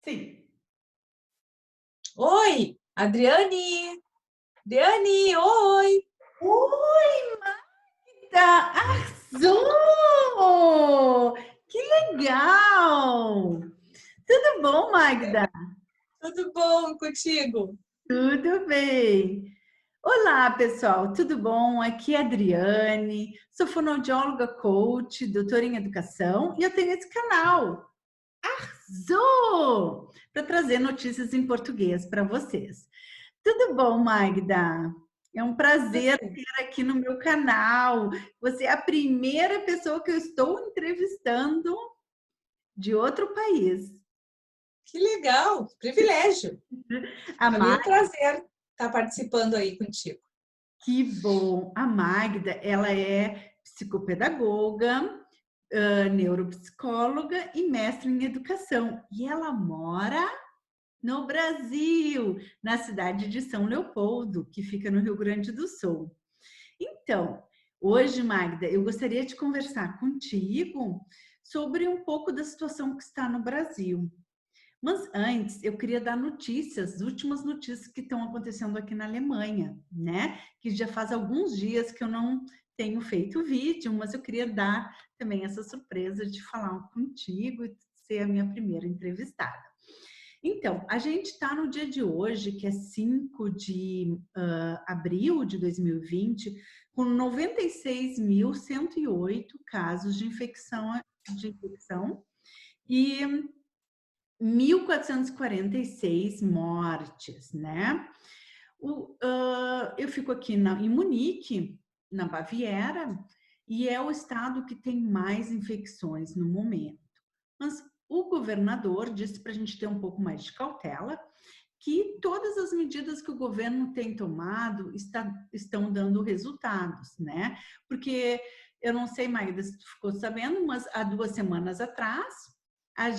Sim. Oi, Adriane! Adriane, oi! Oi, Magda! Arrasou! Que legal! Tudo bom, Magda? Tudo bom contigo? Tudo bem. Olá, pessoal, tudo bom? Aqui é a Adriane, sou fonoaudióloga coach, doutora em educação e eu tenho esse canal, Arrasou! Para trazer notícias em português para vocês. Tudo bom, Magda? É um prazer Você. ter aqui no meu canal. Você é a primeira pessoa que eu estou entrevistando de outro país. Que legal, privilégio. A Para mim é um Magda, prazer estar participando aí contigo. que bom. A Magda, ela é psicopedagoga, neuropsicóloga e mestre em educação. E ela mora no Brasil, na cidade de São Leopoldo, que fica no Rio Grande do Sul. Então, hoje, Magda, eu gostaria de conversar contigo sobre um pouco da situação que está no Brasil. Mas antes, eu queria dar notícias, as últimas notícias que estão acontecendo aqui na Alemanha, né? Que já faz alguns dias que eu não tenho feito vídeo, mas eu queria dar também essa surpresa de falar contigo e ser a minha primeira entrevistada. Então, a gente está no dia de hoje, que é 5 de abril de 2020, com 96.108 casos de infecção e 1.446 mortes, né? Eu fico aqui em Munique, na Baviera, e é o estado que tem mais infecções no momento. Mas o governador disse para a gente ter um pouco mais de cautela, que todas as medidas que o governo tem tomado estão dando resultados, né? Porque eu não sei, Magda, se tu ficou sabendo, mas há 2 semanas atrás, há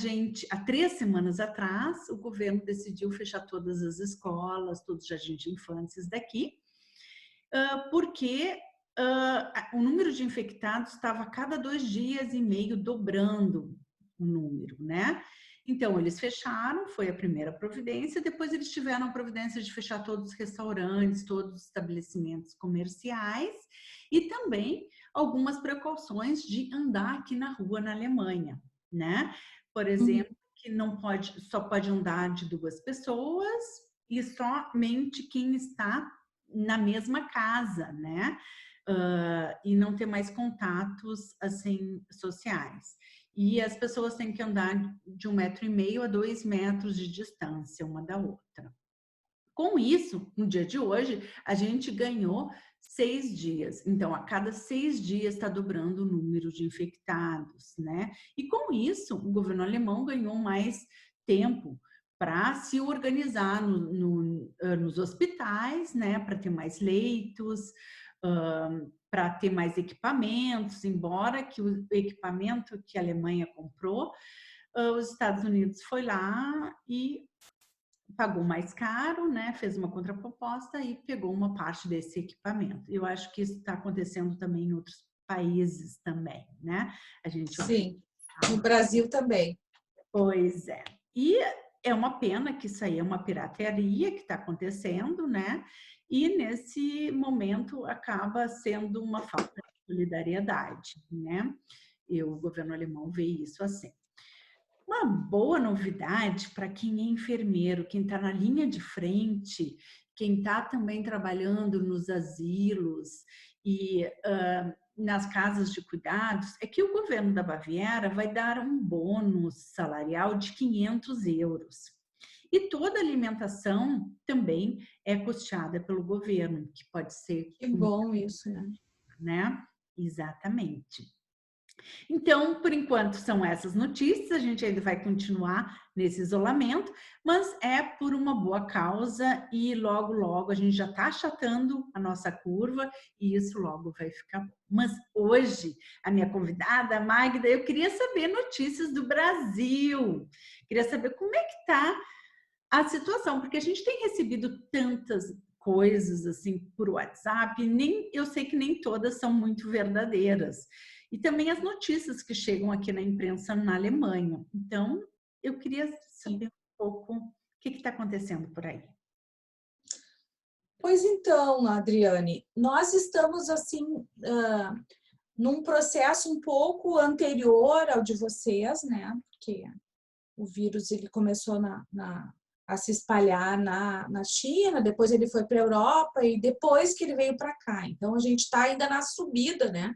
3 semanas atrás, o governo decidiu fechar todas as escolas, todos os jardins de infâncias daqui, porque o número de infectados estava a cada 2 dias e meio dobrando o número, né? Então, eles fecharam, foi a primeira providência, depois eles tiveram a providência de fechar todos os restaurantes, todos os estabelecimentos comerciais e também algumas precauções de andar aqui na rua na Alemanha, né? Por exemplo, que não pode, só pode andar de 2 pessoas e somente quem está na mesma casa, né? E não ter mais contatos assim sociais. E as pessoas têm que andar de 1,5 metro a 2 metros de distância uma da outra. Com isso, no dia de hoje, a gente ganhou 6 dias. Então, a cada 6 dias está dobrando o número de infectados, né? E com isso, o governo alemão ganhou mais tempo para se organizar nos hospitais, né? Para ter mais leitos, para ter mais equipamentos, embora que o equipamento que a Alemanha comprou, os Estados Unidos foi lá e pagou mais caro, né? Fez uma contraproposta e pegou uma parte desse equipamento. Eu acho que isso está acontecendo também em outros países também, né? A gente observa. Sim, no Brasil também. Pois é. E é uma pena que isso aí é uma pirataria que está acontecendo, né? E nesse momento acaba sendo uma falta de solidariedade, né? E o governo alemão vê isso assim. Uma boa novidade para quem é enfermeiro, quem está na linha de frente, quem está também trabalhando nos asilos e nas casas de cuidados, é que o governo da Baviera vai dar um bônus salarial de 500 euros. E toda alimentação também é custeada pelo governo, que pode ser, Que bom isso, né? né? Exatamente. Então, por enquanto, são essas notícias. A gente ainda vai continuar nesse isolamento, mas é por uma boa causa e logo, logo a gente já está achatando a nossa curva e isso logo vai ficar bom. Mas hoje, a minha convidada, a Magda, eu queria saber notícias do Brasil. Queria saber como é que está a situação, porque a gente tem recebido tantas coisas assim por WhatsApp, nem eu sei que nem todas são muito verdadeiras. E também as notícias que chegam aqui na imprensa na Alemanha. Então, eu queria saber um pouco o que está acontecendo por aí. Pois então, Adriane, nós estamos assim num processo um pouco anterior ao de vocês, né? Porque o vírus ele começou a se espalhar na China, depois ele foi para a Europa e depois que ele veio para cá. Então a gente está ainda na subida, né?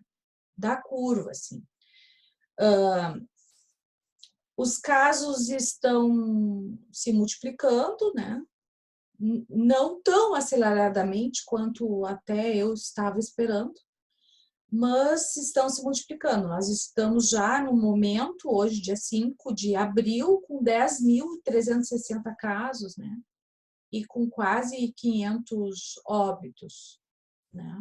Da curva, assim. Os casos estão se multiplicando, né? Não tão aceleradamente quanto até eu estava esperando, mas estão se multiplicando. Nós estamos já no momento, hoje, dia 5 de abril, com 10.360 casos, né? E com quase 500 óbitos, né?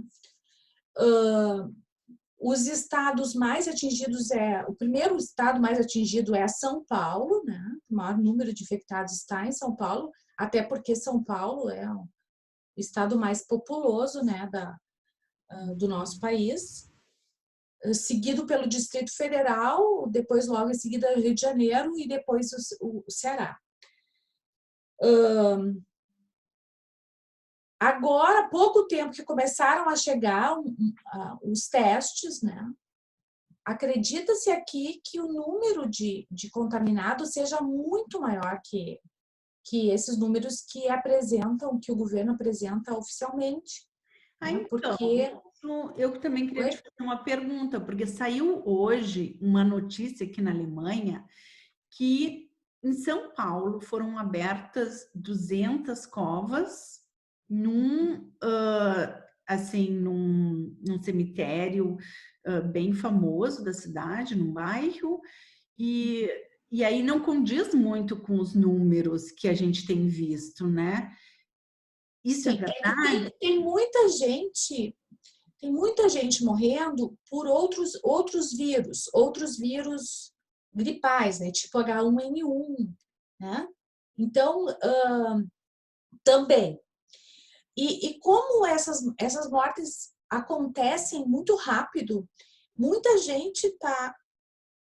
Os estados mais atingidos o primeiro estado mais atingido é São Paulo, né? O maior número de infectados está em São Paulo, até porque São Paulo é o estado mais populoso, né, do nosso país, seguido pelo Distrito Federal, depois logo em seguida Rio de Janeiro e depois o Ceará. Agora, há pouco tempo que começaram a chegar os testes, né? Acredita-se aqui que o número de contaminados seja muito maior que esses números que o governo apresenta oficialmente. Né? Então, Porque... eu também queria te fazer uma pergunta, porque saiu hoje uma notícia aqui na Alemanha que em São Paulo foram abertas 200 covas num cemitério bem famoso da cidade, num bairro, e aí não condiz muito com os números que a gente tem visto, né? Isso é Sim, verdade? tem muita gente morrendo por outros vírus gripais, né? Tipo H1N1, né? Então, também. E como essas mortes acontecem muito rápido, muita gente está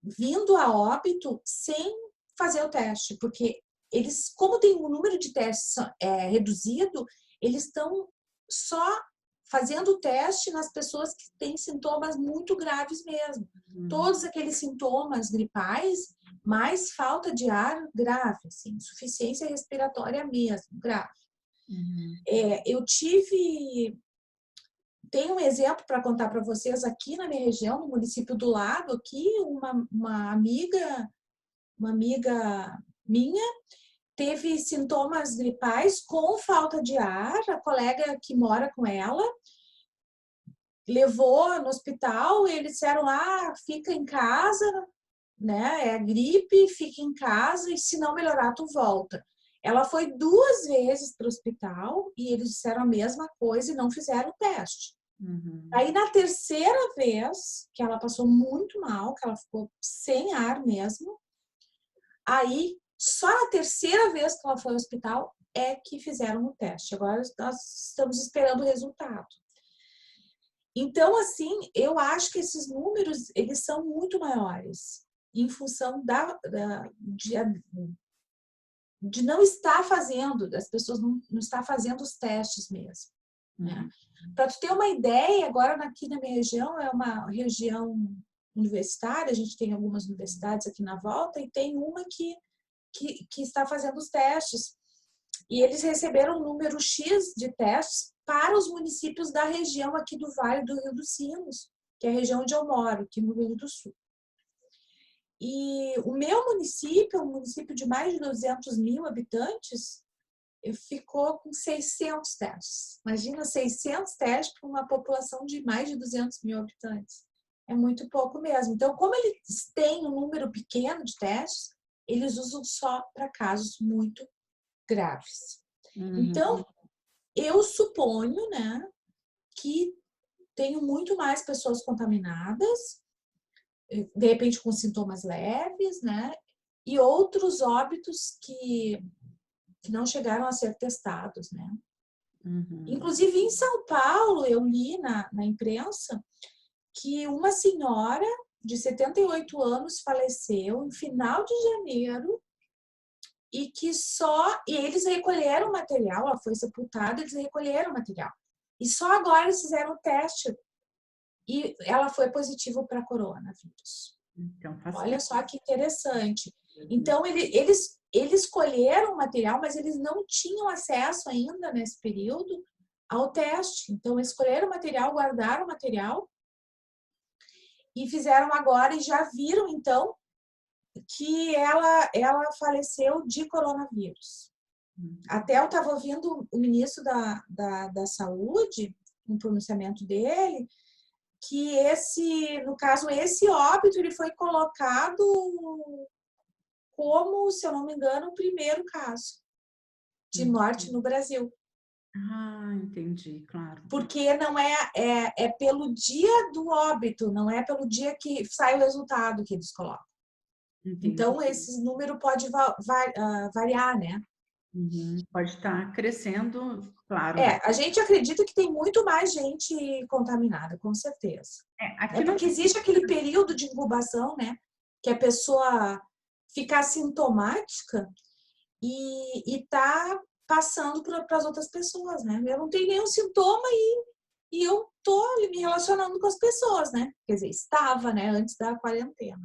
vindo a óbito sem fazer o teste, porque eles, como tem um número de testes reduzido, eles estão só fazendo o teste nas pessoas que têm sintomas muito graves mesmo. Todos aqueles sintomas gripais, mais falta de ar grave, assim, insuficiência respiratória mesmo, grave. Tenho um exemplo para contar para vocês aqui na minha região, no município do lado, aqui, uma amiga minha teve sintomas gripais com falta de ar, a colega que mora com ela levou no hospital e eles disseram, fica em casa, né, é gripe, fica em casa e se não melhorar tu volta. Ela foi 2 vezes para o hospital e eles disseram a mesma coisa e não fizeram o teste. Aí, na terceira vez, que ela passou muito mal, que ela ficou sem ar mesmo, aí, só na terceira vez que ela foi ao hospital é que fizeram o teste. Agora, nós estamos esperando o resultado. Então, assim, eu acho que esses números, eles são muito maiores em função de não estar fazendo, das pessoas não estar fazendo os testes mesmo. Né? Para tu ter uma ideia, agora aqui na minha região, é uma região universitária, a gente tem algumas universidades aqui na volta, e tem uma que está fazendo os testes. E eles receberam um número X de testes para os municípios da região aqui do Vale do Rio dos Sinos, que é a região onde eu moro, aqui no Rio Grande do Sul. E o meu município, é um município de mais de 200 mil habitantes, ficou com 600 testes. Imagina 600 testes para uma população de mais de 200 mil habitantes. É muito pouco mesmo. Então, como eles têm um número pequeno de testes, eles usam só para casos muito graves. Então, eu suponho, né, que tenho muito mais pessoas contaminadas, de repente com sintomas leves, né, e outros óbitos que não chegaram a ser testados, né. Inclusive, em São Paulo, eu li na imprensa que uma senhora de 78 anos faleceu em final de janeiro e eles recolheram o material, ela foi sepultada, eles recolheram o material. E só agora eles fizeram o teste e ela foi positiva para coronavírus. Então, Olha só que interessante. tempo. Então, eles colheram o material, mas eles não tinham acesso ainda nesse período ao teste. Então, eles colheram o material, guardaram o material e fizeram agora e já viram, então, que ela faleceu de coronavírus. Até eu estava ouvindo o ministro da Saúde, no pronunciamento dele, que no caso, esse óbito, ele foi colocado como, se eu não me engano, o primeiro caso de morte no Brasil. Ah, entendi, claro. Porque não é pelo dia do óbito, não é pelo dia que sai o resultado que eles colocam. Entendi. Então, esse número pode variar, né? Pode estar crescendo, claro. A gente acredita que tem muito mais gente contaminada, com certeza. Porque existe aquele período de incubação, né? Que a pessoa fica assintomática e tá passando para as outras pessoas, né? Eu não tenho nenhum sintoma e eu tô me relacionando com as pessoas, né? Quer dizer, estava, né? Antes da quarentena.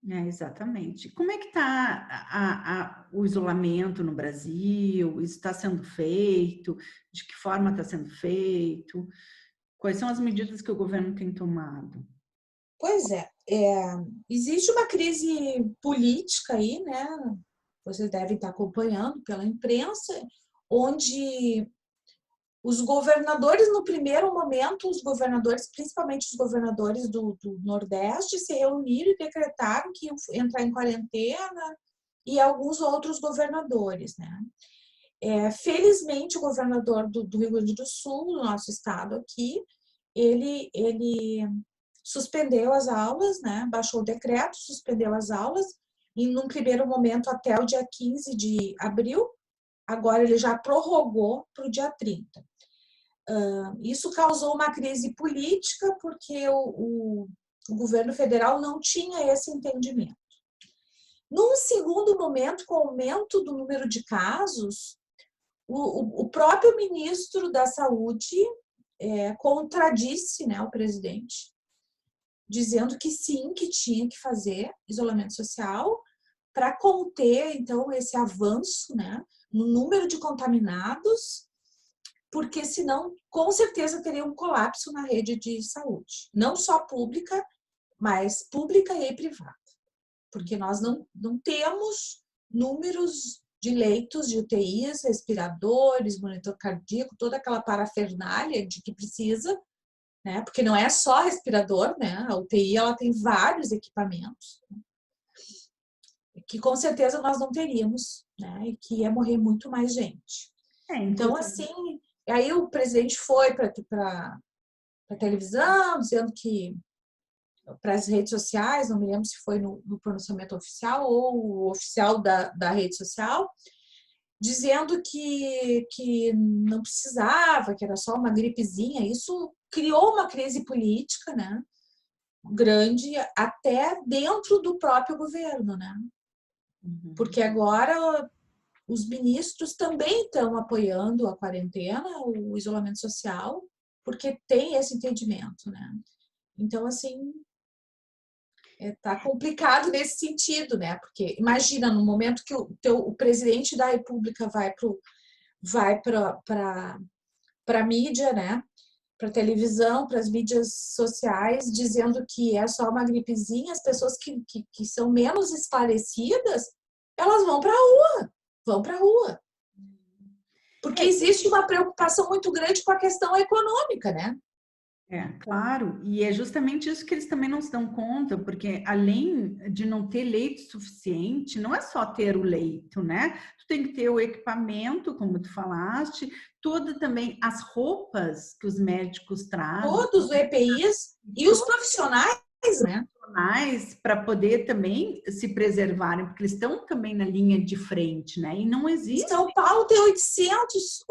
Exatamente. Como é que está o isolamento no Brasil? Isso está sendo feito? De que forma está sendo feito? Quais são as medidas que o governo tem tomado? Pois existe uma crise política aí, né? Vocês devem estar acompanhando pela imprensa, onde os governadores, no primeiro momento, principalmente os governadores do Nordeste, se reuniram e decretaram que iam entrar em quarentena, e alguns outros governadores, né? Felizmente, o governador do Rio Grande do Sul, do nosso estado aqui, ele suspendeu as aulas, né? Baixou o decreto, suspendeu as aulas, e num primeiro momento até o dia 15 de abril, agora ele já prorrogou para o dia 30. Isso causou uma crise política porque o governo federal não tinha esse entendimento. Num segundo momento, com o aumento do número de casos, o próprio ministro da Saúde contradisse, né, o presidente, dizendo que sim, que tinha que fazer isolamento social para conter, então, esse avanço, né, no número de contaminados, porque senão, com certeza, teria um colapso na rede de saúde. Não só pública, mas pública e privada. Porque nós não temos números de leitos de UTIs, respiradores, monitor cardíaco, toda aquela parafernália de que precisa, né? Porque não é só respirador, né? A UTI ela tem vários equipamentos, né? Que com certeza nós não teríamos, né? E que ia morrer muito mais gente. Então, assim, aí o presidente foi para a televisão, dizendo que para as redes sociais, não me lembro se foi no pronunciamento oficial ou o oficial da rede social, dizendo que não precisava, que era só uma gripezinha. Isso criou uma crise política, né, grande, até dentro do próprio governo, né? Porque agora os ministros também estão apoiando a quarentena, o isolamento social, porque tem esse entendimento, né? Então, assim, tá complicado nesse sentido, né? Porque imagina, no momento que o presidente da República vai para a mídia, né? Para a televisão, para as mídias sociais, dizendo que é só uma gripezinha, as pessoas que são menos esclarecidas, elas vão para a rua. Porque existe uma preocupação muito grande com a questão econômica, né? Claro, e é justamente isso que eles também não se dão conta, porque além de não ter leito suficiente, não é só ter o leito, né? Tu tem que ter o equipamento, como tu falaste, todas também as roupas que os médicos trazem. Todos os EPIs e os profissionais, né? Para poder também se preservarem, porque eles estão também na linha de frente, né? E não existe. São Paulo tem 800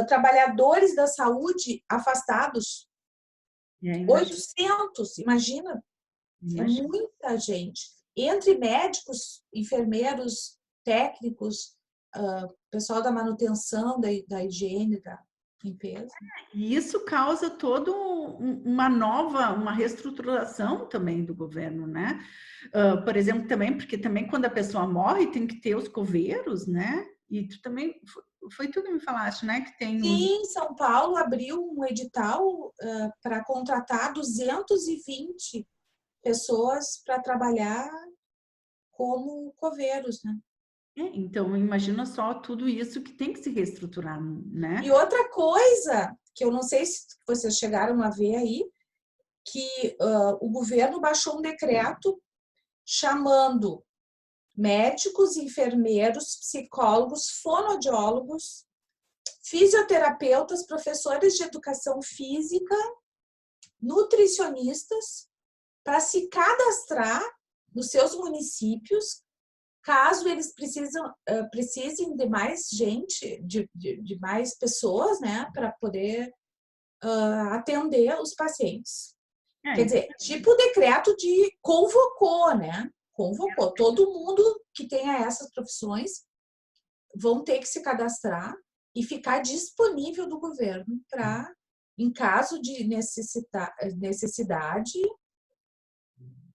trabalhadores da saúde afastados. 800, imagina. É muita gente. entre médicos, enfermeiros, técnicos, pessoal da manutenção, da higiene, da limpeza. E isso causa toda uma reestruturação também do governo, né? Por exemplo, também, porque também quando a pessoa morre tem que ter os coveiros, né? E tu também, foi tu que me falaste, né? Que tem Sim, São Paulo abriu um edital para contratar 220 pessoas para trabalhar como coveiros, né? Então, imagina só tudo isso que tem que se reestruturar, né? E outra coisa, que eu não sei se vocês chegaram a ver aí, que o governo baixou um decreto chamando médicos, enfermeiros, psicólogos, fonoaudiólogos, fisioterapeutas, professores de educação física, nutricionistas, para se cadastrar nos seus municípios, caso eles precisem de mais gente, de mais pessoas, né, para poder atender os pacientes. Quer dizer, tipo o decreto de convocou, né? Convocou. Todo mundo que tenha essas profissões vão ter que se cadastrar e ficar disponível do governo para, em caso de necessidade.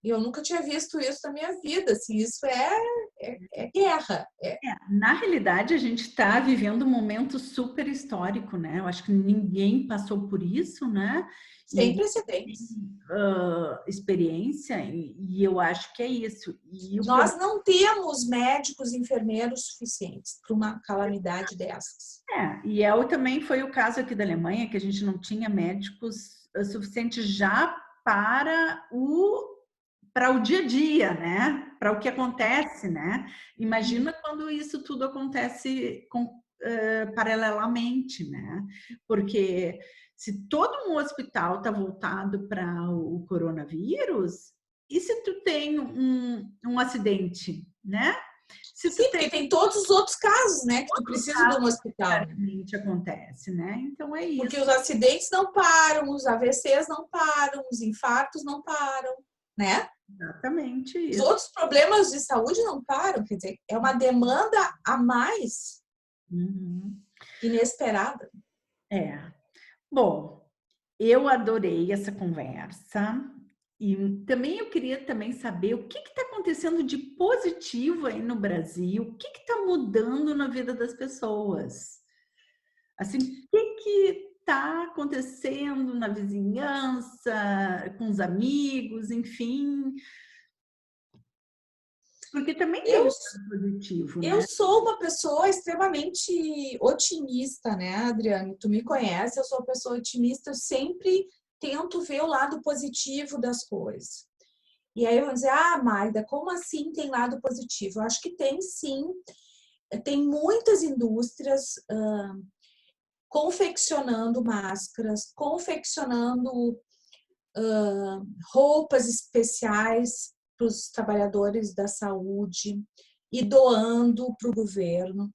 Eu nunca tinha visto isso na minha vida. Assim, isso é guerra. Na realidade, a gente está vivendo um momento super histórico, né? Eu acho que ninguém passou por isso, né? Sem precedentes. Experiência, e eu acho que é isso. Nós não temos médicos e enfermeiros suficientes para uma calamidade dessas. E também foi o caso aqui da Alemanha, que a gente não tinha médicos suficientes já para o dia a dia, né? Para o que acontece, né? Imagina quando isso tudo acontece paralelamente, né? Porque se todo um hospital está voltado para o coronavírus, e se tu tem um acidente, né? Sim, porque tem todos os outros casos, né? Que tu precisa de um hospital. Realmente acontece, né? Então é isso. Porque os acidentes não param, os AVCs não param, os infartos não param, né? Exatamente isso. Os outros problemas de saúde não param, quer dizer, é uma demanda a mais inesperada. Bom, eu adorei essa conversa e também eu queria também saber o que está acontecendo de positivo aí no Brasil, o que está mudando na vida das pessoas. Assim, o que está acontecendo na vizinhança, com os amigos, enfim. Porque também tem um lado positivo, né? Eu sou uma pessoa extremamente otimista, né, Adriane? Tu me conhece, eu sou uma pessoa otimista, eu sempre tento ver o lado positivo das coisas. E aí eu vou dizer, Magda, como assim tem lado positivo? Eu acho que tem sim, tem muitas indústrias confeccionando máscaras, confeccionando roupas especiais para os trabalhadores da saúde e doando para o governo.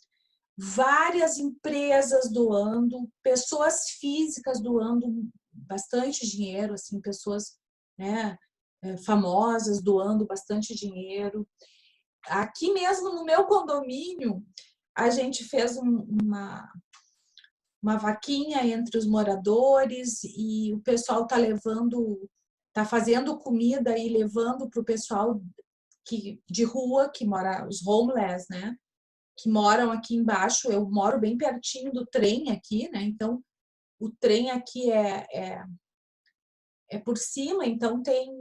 Várias empresas doando, pessoas físicas doando bastante dinheiro, assim, pessoas, né, famosas doando bastante dinheiro. Aqui mesmo no meu condomínio, a gente fez uma vaquinha entre os moradores e o pessoal tá fazendo comida e levando para o pessoal de rua, que mora, os homeless, né? Que moram aqui embaixo. Eu moro bem pertinho do trem aqui, né? Então, o trem aqui é por cima, então tem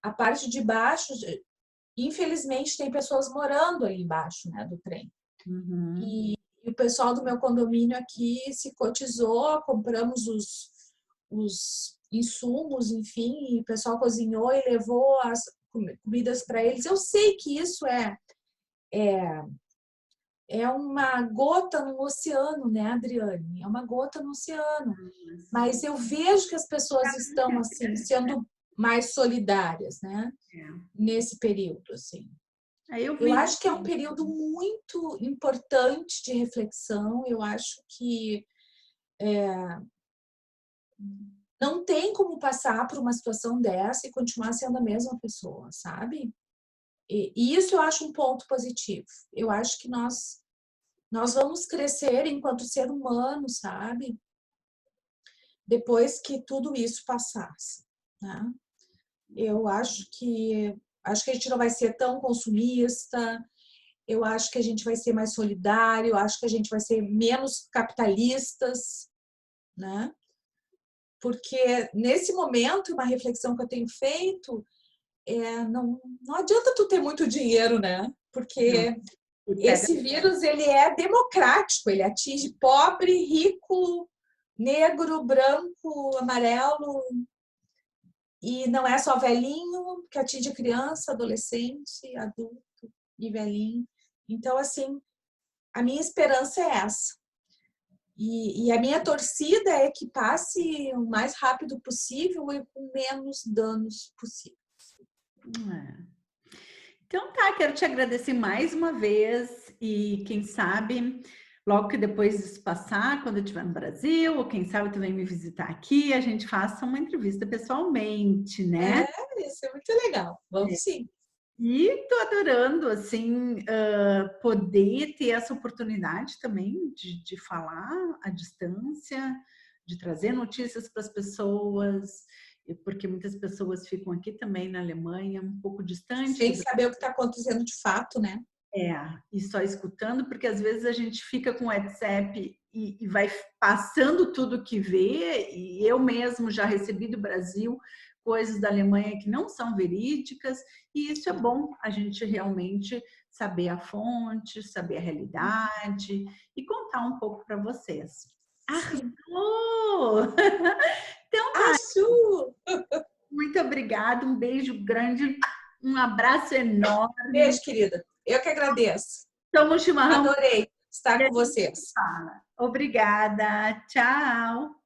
a parte de baixo. Infelizmente, tem pessoas morando aí embaixo, né, do trem. E o pessoal do meu condomínio aqui se cotizou, compramos os insumos, enfim, e o pessoal cozinhou e levou as comidas para eles. Eu sei que isso é uma gota no oceano, né, Adriane? É uma gota no oceano. Mas eu vejo que as pessoas estão, assim, sendo mais solidárias, né? Nesse período, assim. Eu acho que é um período muito importante de reflexão. Eu acho que não tem como passar por uma situação dessa e continuar sendo a mesma pessoa, sabe? E isso eu acho um ponto positivo. Eu acho que nós vamos crescer enquanto ser humano, sabe? Depois que tudo isso passasse, né? Eu acho que a gente não vai ser tão consumista, eu acho que a gente vai ser mais solidário, eu acho que a gente vai ser menos capitalistas, né? Porque nesse momento, uma reflexão que eu tenho feito não adianta tu ter muito dinheiro, né? Não, Porque e pega. esse vírus ele é democrático, ele atinge pobre, rico, negro, branco, amarelo, e não é só velhinho, que atinge criança, adolescente, adulto e velhinho. Então, assim, a minha esperança é essa. E a minha torcida é que passe o mais rápido possível e com menos danos possível. Então tá, quero te agradecer mais uma vez e quem sabe logo que depois disso passar, quando eu estiver no Brasil, ou quem sabe tu vem me visitar aqui, a gente faça uma entrevista pessoalmente, né? Isso é muito legal. Vamos sim. E tô adorando, assim, poder ter essa oportunidade também de falar à distância, de trazer notícias para as pessoas, porque muitas pessoas ficam aqui também na Alemanha, um pouco distante Sem do saber o que está acontecendo de fato, né? e só escutando, porque às vezes a gente fica com o WhatsApp e vai passando tudo que vê, e eu mesmo já recebi do Brasil coisas da Alemanha que não são verídicas, e isso é bom, a gente realmente saber a fonte, saber a realidade e contar um pouco para vocês. Arrasou! Então tá, Acho! muito obrigada, um beijo grande, um abraço enorme. Beijo, querida. Eu que agradeço. Toma um chimarrão. Adorei estar com vocês. Obrigada. Tchau.